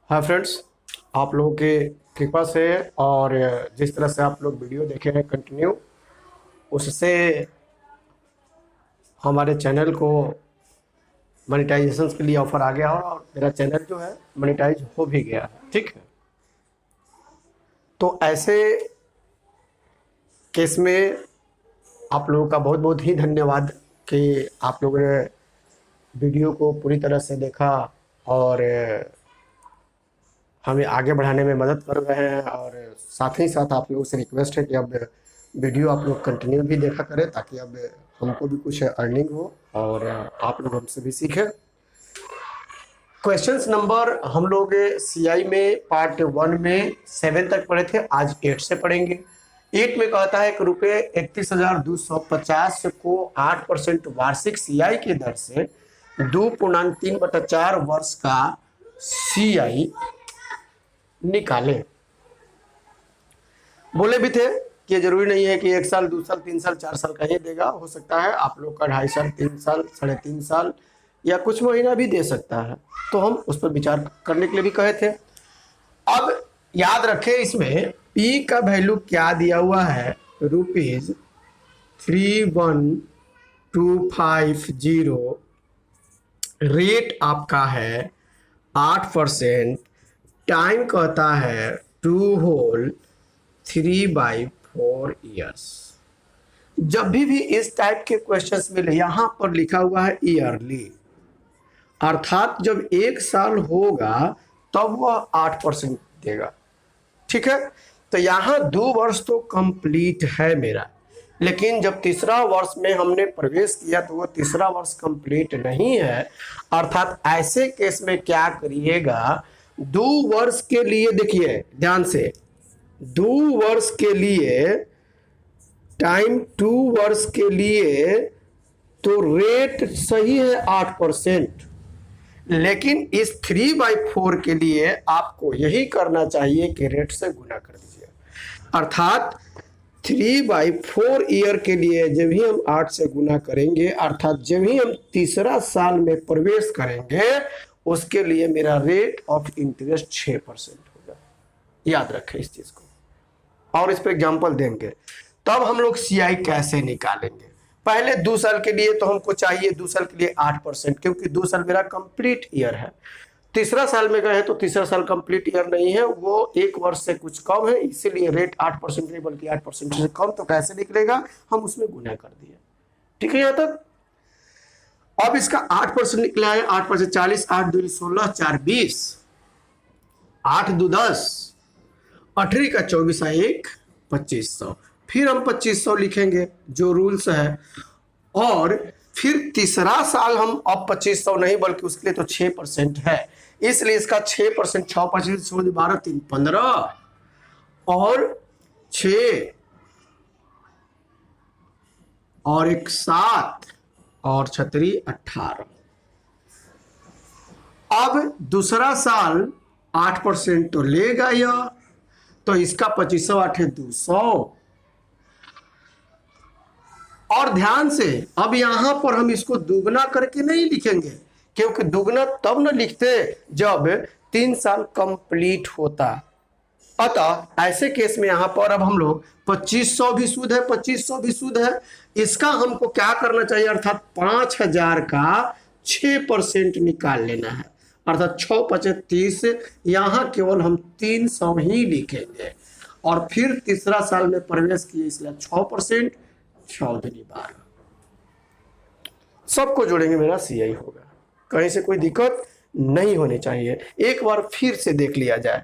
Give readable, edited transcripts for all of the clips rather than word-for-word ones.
हाँ फ्रेंड्स, आप लोगों के कृपा से और जिस तरह से आप लोग वीडियो देखे हैं कंटिन्यू, उससे हमारे चैनल को मोनेटाइजेशन के लिए ऑफर आ गया और मेरा चैनल जो है मोनेटाइज हो भी गया है। ठीक है, तो ऐसे केस में आप लोगों का बहुत बहुत ही धन्यवाद कि आप लोगों ने वीडियो को पूरी तरह से देखा और हमें आगे बढ़ाने में मदद कर रहे हैं। और साथ ही साथ आप लोगों से रिक्वेस्ट है कि अब वीडियो आप लोग कंटिन्यू भी देखा करें, ताकि अब हमको भी कुछ अर्निंग हो और आप लोग हमसे भी सीखें। क्वेश्चंस नंबर हम लोग सीआई में पार्ट 1 में 7 तक पढ़े थे, आज 8 से पढ़ेंगे। 8 में कहता है कि रुपये 31,250 को 8% वार्षिक सीआई की दर से 2.3/4 वर्ष का सीआई निकालें। बोले भी थे कि ये जरूरी नहीं है कि 1 साल 2 साल 3 साल 4 साल का ही देगा, हो सकता है आप लोग का 2.5 साल 3 साल 3.5 साल या कुछ महीना भी दे सकता है, तो हम उस पर विचार करने के लिए भी कहे थे। अब याद रखें, इसमें पी का वैल्यू क्या दिया हुआ है, ₹31,250। रेट आपका है 8%, टाइम कहता है 2 होल 3/4 ईयर्स। जब भी इस टाइप के क्वेश्चंस मिले, यहां पर लिखा हुआ है ईयरली, अर्थात जब 1 साल होगा तब वह 8% देगा। ठीक है, तो यहां 2 वर्ष तो कंप्लीट है मेरा, लेकिन जब तीसरा वर्ष में हमने प्रवेश किया तो वो तीसरा वर्ष कंप्लीट नहीं है। अर्थात ऐसे केस में क्या करिएगा, 2 वर्ष के लिए, देखिए ध्यान से, 2 वर्ष के लिए टाइम 2 वर्ष के लिए तो रेट सही है 8%, लेकिन इस 3/4 के लिए आपको यही करना चाहिए कि रेट से गुना कर दीजिए। अर्थात 3/4 ईयर के लिए जब ही हम 8 से गुना करेंगे, अर्थात जब ही हम तीसरा साल में प्रवेश करेंगे, उसके लिए मेरा रेट ऑफ इंटरेस्ट 6% होगा। याद रखें इस चीज को, और इस पर एग्जांपल देंगे। तब हम लोग सीआई कैसे निकालेंगे। पहले 2 साल के लिए तो हमको चाहिए 2 साल के लिए 8%, क्योंकि 2 साल मेरा कंप्लीट ईयर है। तीसरा साल में गए तो तीसरा साल कंप्लीट ईयर नहीं है, वो 1 वर्ष से कुछ कम है, इसीलिए रेट 8% नहीं बल्कि 8% से कम। तो कैसे निकलेगा, हम उसमें गुना कर दिए। ठीक है, यहां तक। अब इसका 8% निकला है, 8% 40, 8 दूनी 16, 4 20, 8 दो 10, 18 का 24, 1 2500। फिर हम 2500 लिखेंगे जो रूल्स है, और फिर तीसरा साल हम अब 2500 नहीं बल्कि उसके लिए तो 6% है, इसलिए इसका 6%, 6 12 3 15 और 6 और 1 7 और 6 18। अब दूसरा साल 8% तो लेगा यह, तो इसका 2500 8 200। और ध्यान से, अब यहां पर हम इसको दुगना करके नहीं लिखेंगे, क्योंकि दुगना तब न लिखते जब 3 साल कंप्लीट होता। अतः ऐसे केस में यहां पर अब हम लोग 2500 भी सूद है, 2500 भी सूद है, इसका हमको क्या करना चाहिए, अर्थात 5000 का 6% निकाल लेना है। अर्थात 6 5 30, यहां केवल हम 300 ही लिखेंगे। और फिर तीसरा साल में प्रवेश किए, इसलिए 6%, 6 दूनी 12, सबको जोड़ेंगे, मेरा सीआई होगा। कहीं से कोई दिक्कत नहीं होनी चाहिए। एक बार फिर से देख लिया जाए।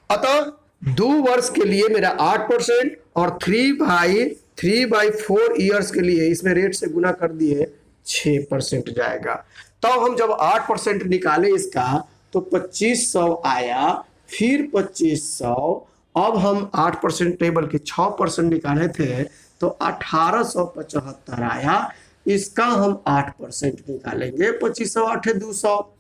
अतः 2 वर्ष के लिए मेरा 8% और 3/4 ईयर्स के लिए इसमें रेट से गुना कर दिए 6% जाएगा। तो हम जब 8% निकाले इसका तो 2500 आया, फिर 2500, अब हम 8% नहीं बल्कि 6% निकाले थे तो 1875 आया। इसका हम 8% निकालेंगे, 2500 8 200।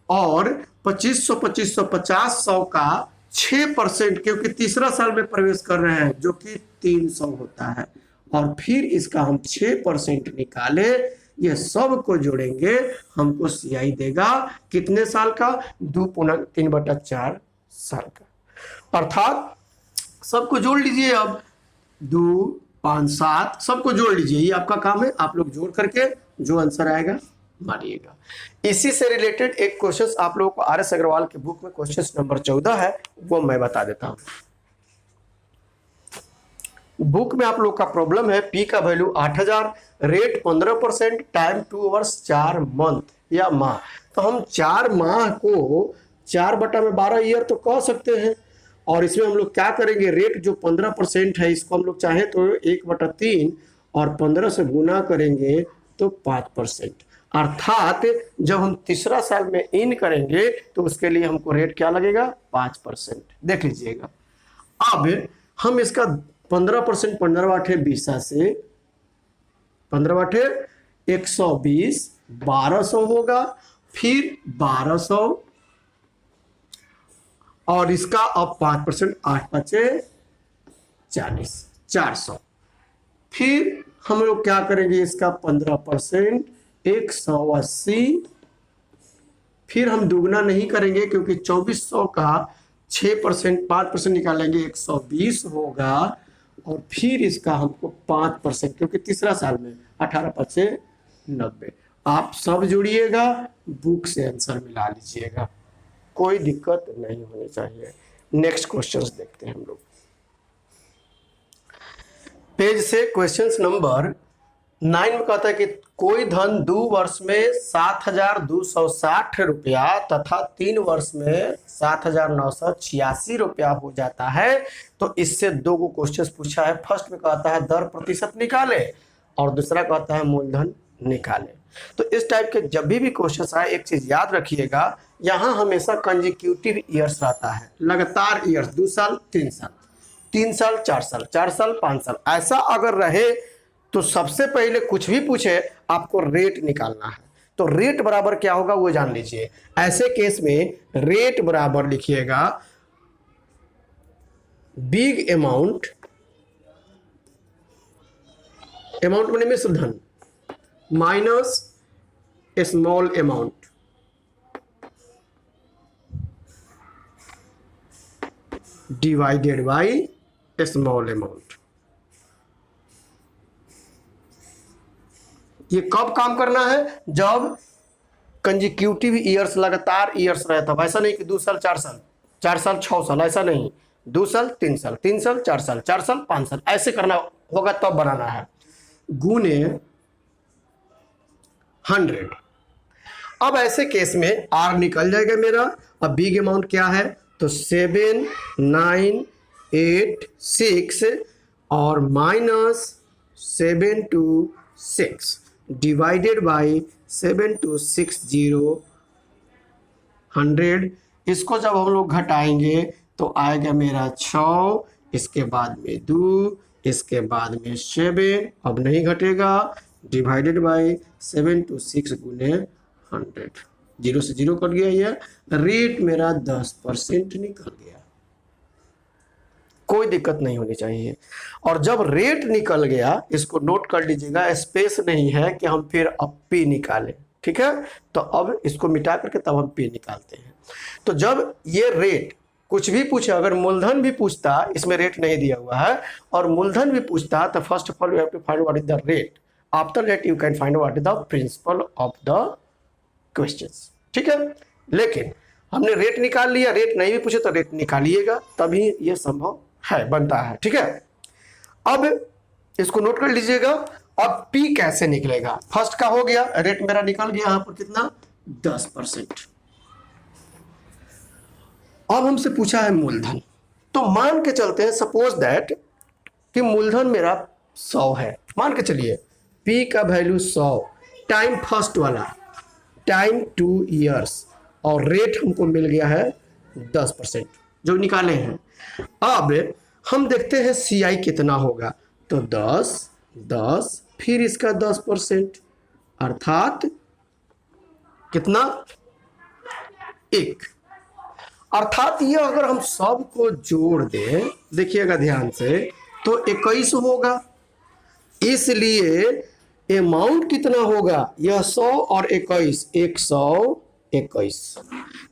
और 2500 2500 50 100 का 6%, क्योंकि तीसरा साल में प्रवेश कर रहे हैं, जो कि 300 होता है। और फिर इसका हम 6% निकाले, ये सब को जोड़ेंगे, हमको सीआई देगा कितने साल का? 2/3/4 साल का। अर्थात सबको जोड़ लीजिए, अब 2 5 7 सबको जोड़ लीजिए, ये आपका काम है, आप लोग जोड़ करके जो आंसर आएगा मानिएगा। इसी से रिलेटेड एक क्वेश्चन आप लोगों को आर.एस. अग्रवाल के बुक में क्वेश्चन नंबर 14 है, वो मैं बता देता हूं। बुक में आप लोग का प्रॉब्लम है, पी का value 8000, rate 15%, time 2 hours, 4 month या माह। तो हम 4 माह को 4/12 ईयर तो कह सकते हैं, और इसमें हम लोग क्या करेंगे, रेट जो 15% है इसको हम लोग चाहें तो 1/3 और 15 से गुना करेंगे तो 5%। अर्थात जब हम तीसरा साल में इन करेंगे तो उसके लिए हमको रेट क्या लगेगा? 5%। देख लीजिएगा। अब हम इसका 15%, 15/8 20 से 15/8 120, 1200 होगा, फिर 1200 और इसका अब 5%, 8×5 = 40, 400। फिर हम लोग क्या करेंगे, इसका 15% 180, फिर हम दुगना नहीं करेंगे क्योंकि 2400 का 6% 5% निकालेंगे 120 होगा, और फिर इसका हमको 5% क्योंकि तीसरा साल में 18×5 = 90। आप सब जुड़िएगा, बुक से आंसर मिला लीजिएगा, कोई दिक्कत नहीं होनी चाहिए। नेक्स्ट क्वेश्चंस देखते हैं हम लोग। पेज से क्वेश्चंस नंबर 9 में कहता है कि कोई धन 2 वर्ष में 7260 रुपया तथा 3 वर्ष में 7986 रुपया हो जाता है। तो इससे 2 को क्वेश्चंस पूछा है। फर्स्ट में कहता है दर प्रतिशत निकाले, और दूसरा कहता है मूलधन निकाले। तो इस टाइप के जब भी क्वेश्चंस आए, एक चीज याद रखिएगा, यहाँ हमेशा कंजिक्यूटिव ईयर्स रहता है, लगातार ईयर्स, 2 साल 3 साल, 3 साल 4 साल, 4 साल 5 साल, ऐसा अगर रहे तो सबसे पहले कुछ भी पूछे आपको रेट निकालना है। तो रेट बराबर क्या होगा वो जान लीजिए। ऐसे केस में रेट बराबर लिखिएगा बिग अमाउंट, अमाउंट मैंने मिश्र धन, minus small amount, divided by small amount. ये कब काम करना है? जब कंजिक्यूटिव ईयर्स, लगातार ईयर्स रहे, तब। ऐसा नहीं कि 2 साल 4 साल, 4 साल 6 साल, ऐसा नहीं। 2 साल 3 साल, 3 साल 4 साल, 4 साल 5 साल, ऐसे करना होगा तब बनाना है। गुने 100। अब ऐसे केस में आर निकल जाएगा मेरा। अब बिग अमाउंट क्या है? तो 7 9 8 6 और माइनस 7 2 6 डिवाइडेड बाई 7 2 6 0 100। इसको जब हम लोग घटाएंगे तो आएगा मेरा 6, इसके बाद में 2, इसके बाद में 7, अब नहीं घटेगा, डिवाइडेड बाई 7 2 6 गुने 100। 0 से 0 कट गया, ये रेट मेरा 10% निकल गया। कोई दिक्कत नहीं होनी चाहिए। और जब रेट निकल गया, इसको नोट कर लीजिएगा, स्पेस नहीं है कि हम फिर अब पी निकालें, ठीक है? तो अब इसको मिटा करके तब हम पी निकालते हैं। तो जब ये रेट कुछ भी पूछे, अगर मूलधन भी पूछता, इसमें रेट नहीं दिया हुआ है, और मूलधन भी पूछता, तो first of all you have to find what is the rate. After that you can find what is the principal of the questions, ठीक है? लेकिन हमने रेट निकाल लिया, रेट नहीं भी पूछे तो रेट निकालिएगा, तभी ये संभव है, बनता है, ठीक है? अब इसको नोट कर लीजिएगा। अब पी कैसे निकलेगा? फर्स्ट का हो गया, रेट मेरा निकल गया, यहां पर कितना? 10%। अब हमसे पूछा है मूलधन। तो मान के चलते हैं, सपोज दैट कि मूलधन मेरा 100 है, मान के चलिए पी का वैल्यू 100, टाइम फर्स्ट वाला, टाइम 2 इयर्स, और रेट हमको मिल गया है 10% जो निकाले हैं। अब हम देखते हैं सी आई कितना होगा। तो 10 10 फिर इसका 10%, अर्थात कितना? 1। अर्थात ये अगर हम सब को जोड़ दें, देखिएगा ध्यान से, तो 21 होगा। इसलिए अमाउंट कितना होगा, यह 100 और 21, 121।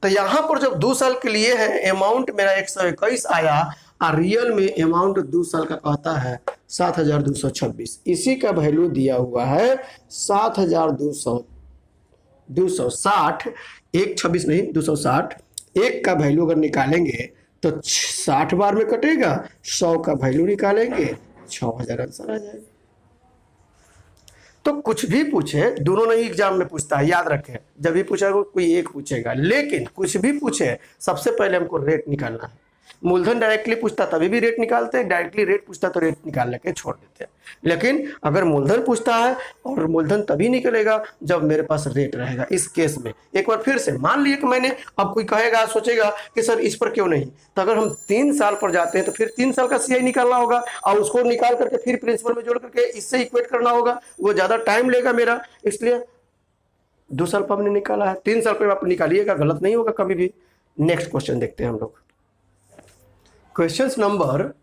तो यहां पर जब 2 साल के लिए है, अमाउंट मेरा 121 आया और रियल में अमाउंट 2 साल का कहता है 7226। इसी का वैल्यू दिया हुआ है 7260, 126 नहीं 260। 1 का वैल्यू अगर निकालेंगे तो 60 बार में कटेगा, 100 का वैल्यू निकालेंगे 6000 आंसर आ जाएगा। तो कुछ भी पूछे, दोनों नहीं एग्जाम में पूछता है, याद रखें। जब भी पूछेगा कोई एक पूछेगा, लेकिन कुछ भी पूछे सबसे पहले हमको रेट निकालना है। मूलधन डायरेक्टली पूछता तभी भी रेट निकालते हैं, डायरेक्टली रेट पूछता तो रेट निकाल के छोड़ देते हैं। लेकिन अगर मूलधन पूछता है, और मूलधन तभी निकलेगा जब मेरे पास रेट रहेगा। इस केस में एक बार फिर से मान लिए कि मैंने, अब कोई कहेगा सोचेगा कि सर इस पर क्यों नहीं, तो अगर हम 3 साल पर जाते हैं तो फिर 3 साल का सीआई निकालना होगा और उसको निकाल करके फिर प्रिंसिपल में जोड़ करके इससे इक्वेट करना होगा, वो ज्यादा टाइम लेगा मेरा। इसलिए 2 साल पर हमने निकाला है, 3 साल पर आप निकालिएगा, गलत नहीं होगा कभी भी। नेक्स्ट क्वेश्चन देखते हैं हम लोग। क्वेश्चन नंबर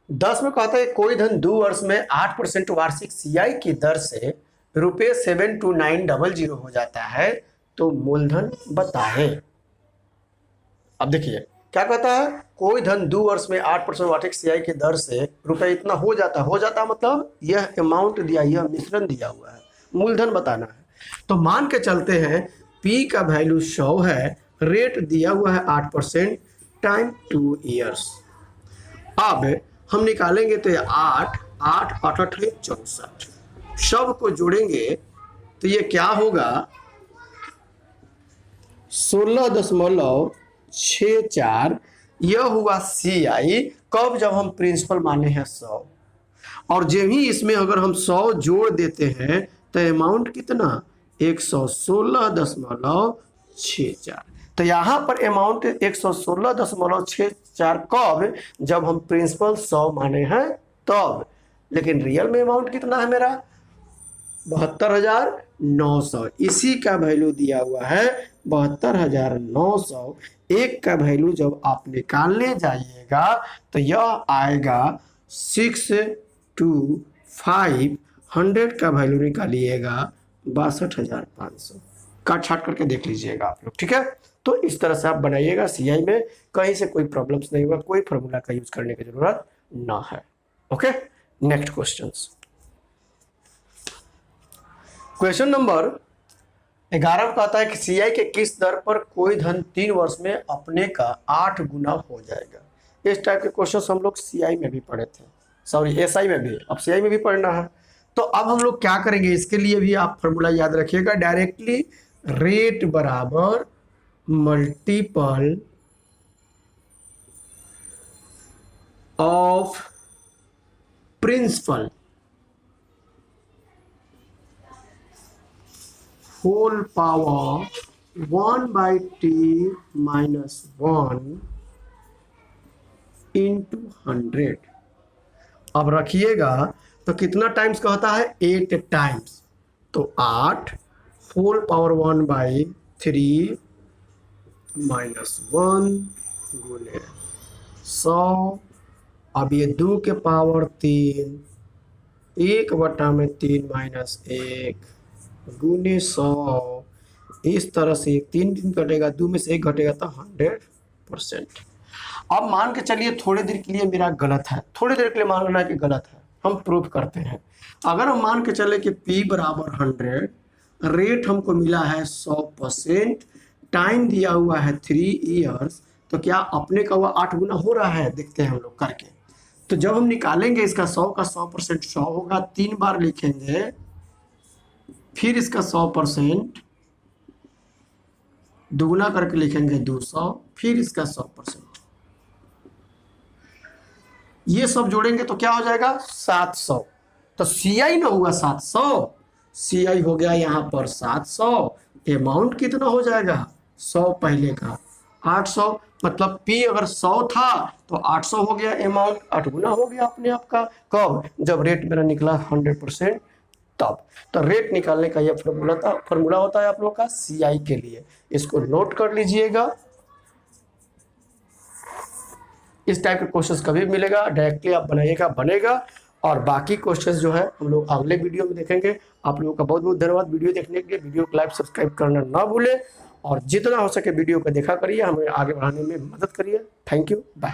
10 में कहता है कोई धन 2 वर्ष में 8% वार्षिक सीआई की दर से ₹72900 हो जाता है, तो मूलधन बताएं। अब देखिए क्या कहता है, कोई धन 2 वर्ष में 8% वार्षिक सीआई की दर से रुपए इतना हो जाता मतलब यह अमाउंट दिया, यह मिश्रण दिया हुआ है, मूलधन बताना है। तो मान के चलते हैं पी का वैल्यू 100 है, रेट दिया हुआ है 8% टाइम 2 ईयर्स। अब हम निकालेंगे तो ये 8 8 8 8 64, सब को जोड़ेंगे तो ये क्या होगा 16.64। यह हुआ सीआई कब, जब हम प्रिंसिपल माने हैं 100, और जब ही इसमें अगर हम 100 जोड़ देते हैं तो अमाउंट कितना 116.64। तो यहाँ पर अमाउंट 116.64 कब, जब हम प्रिंसिपल 100 माने हैं तब। लेकिन रियल में अमाउंट कितना है मेरा 72,900। इसी का वैल्यू दिया हुआ है 72,900। 1 का वैल्यू जब आप निकालने जाइएगा तो यह आएगा 625। 100 का वैल्यू निकालिएगा 62,500। काट छाट करके देख लीजिएगा आप लोग, ठीक है। तो इस तरह से आप बनाइएगा, सीआई में कहीं से कोई प्रॉब्लम्स नहीं होगा, कोई फॉर्मूला का यूज करने की जरूरत ना है। Okay, next questions. Question number 11 कहता है कि सीआई के किस दर पर कोई धन 3 वर्ष में अपने का 8 गुना हो जाएगा। इस टाइप के क्वेश्चन हम लोग सीआई में भी पढ़े थे, सॉरी एसआई में भी, अब सीआई में भी पढ़ना है। तो अब हम लोग क्या करेंगे, इसके लिए भी आप फॉर्मूला याद रखिएगा, डायरेक्टली रेट बराबर multiple of principal whole power 1/t -1 × 100। अब रखिएगा तो कितना टाइम्स कहता है 8 टाइम्स, तो 8 होल पावर 1/3 -1 गुने 100। अब ये 2 के पावर 3, 1/3 -1 गुने 100। इस तरह से 3 दिन कटेगा, 2 में से 1 घटेगा तो 100%। अब मान के चलिए थोड़ी देर के लिए मेरा गलत है, थोड़ी देर के लिए मान लेना कि गलत है, हम प्रूफ करते हैं। अगर हम मान के चले कि P बराबर 100, रेट हमको मिला है 100%, टाइम दिया हुआ है 3 ईयर्स, तो क्या अपने का हुआ 8 गुना हो रहा है, देखते हैं हम लोग करके। तो जब हम निकालेंगे इसका 100 का 100% 100 होगा, 3 बार लिखेंगे, फिर इसका 100% दुगुना करके लिखेंगे 200, फिर इसका 100%, ये सब जोड़ेंगे तो क्या हो जाएगा 700। तो सीआई ना हुआ 700, सीआई हो गया यहाँ पर 700। अमाउंट कितना हो जाएगा 100 पहले का 800, मतलब P अगर 100 था तो 800 हो गया, अमाउंट 8 गुना हो गया अपने आप का। कब, जब रेट मेरा निकला 100%, तब। तो रेट निकालने का यह फॉर्मूला होता है आप लोगों का CI के लिए, इसको नोट कर लीजिएगा। इस टाइप के क्वेश्चंस कभी मिलेगा डायरेक्टली आप बनाइएगा, बनेगा। और बाकी क्वेश्चंस जो है हम लोग अगले वीडियो में देखेंगे। आप लोगों का बहुत बहुत धन्यवाद वीडियो देखने के लिए। वीडियो को लाइक सब्सक्राइब करना ना भूलें और जितना हो सके वीडियो को देखा करिए, हमें आगे बढ़ाने में मदद करिए। Thank you, bye.